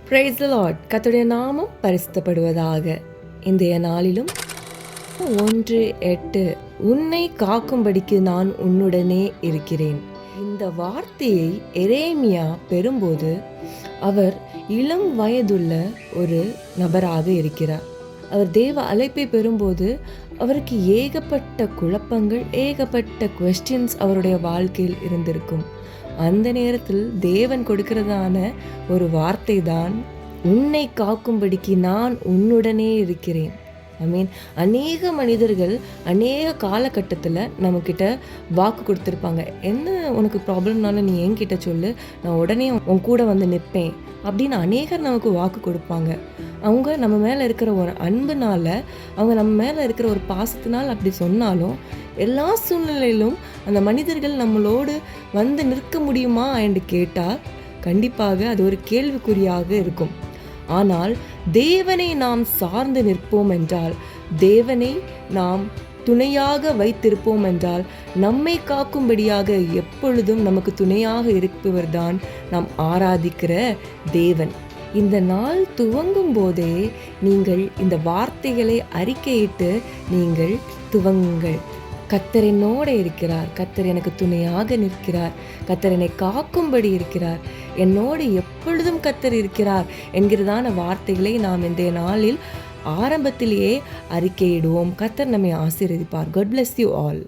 Praise the Lord. கர்த்தருடைய நாமம் பரிசுத்தப்படுவதாக. இன்றைய நாளிலும் 1:8 உன்னை காக்கும்படிக்கு நான் உன்னுடனே இருக்கிறேன். இந்த வார்த்தையை எரேமியா பெறும்போது அவர் இளம் வயதுள்ள ஒரு நபராக இருக்கிறார். அவர் தேவ அழைப்பை பெறும்போது அவருக்கு ஏகப்பட்ட குழப்பங்கள், ஏகப்பட்ட கொஸ்டின்ஸ் அவருடைய வாழ்க்கையில் இருந்திருக்கும். அந்த நேரத்தில் தேவன் கொடுக்கிறதான ஒரு வார்த்தை தான், உன்னை காக்கும்படிக்கு நான் உன்னுடனே இருக்கிறேன். அநேக மனிதர்கள் அநேக காலகட்டத்தில் நம்மக்கிட்ட வாக்கு கொடுத்துருப்பாங்க. என்ன உனக்கு ப்ராப்ளம்னாலும் நீ என்கிட்ட சொல்லு, நான் உடனே உன் கூட வந்து நிற்பேன் அப்படின்னு அநேகர் நமக்கு வாக்கு கொடுப்பாங்க. அவங்க நம்ம மேலே இருக்கிற ஒரு அன்புனால, அவங்க நம்ம மேலே இருக்கிற ஒரு பாசத்தினால் அப்படி சொன்னாலும், எல்லா சூழ்நிலையிலும் அந்த மனிதர்கள் நம்மளோடு வந்து நிற்க முடியுமா என்று கேட்டால் கண்டிப்பாக அது ஒரு கேள்விக்குறியாக இருக்கும். ஆனால் தேவனை நாம் சார்ந்து நிற்போம் என்றால், தேவனை நாம் துணையாக வைத்திருப்போம் என்றால், நம்மை காக்கும்படியாக எப்பொழுதும் நமக்கு துணையாக இருப்பவர்தான் நாம் ஆராதிக்கிற தேவன். இந்த நாள் துவங்கும் போதே நீங்கள் இந்த வார்த்தைகளை அறிக்கையிட்டு நீங்கள் துவங்குங்கள். கர்த்தர் என்னோடு இருக்கிறார், கர்த்தர் எனக்கு துணையாக நிற்கிறார், கர்த்தர் என்னை காக்கும்படி இருக்கிறார், என்னோடு எப்பொழுதும் கர்த்தர் இருக்கிறார் என்கிறதான வார்த்தைகளை நாம் இந்த நாளில் ஆரம்பத்திலேயே அறிக்கையிடுவோம். கர்த்தர் நம்மை ஆசீர்வதிப்பார். God bless you all.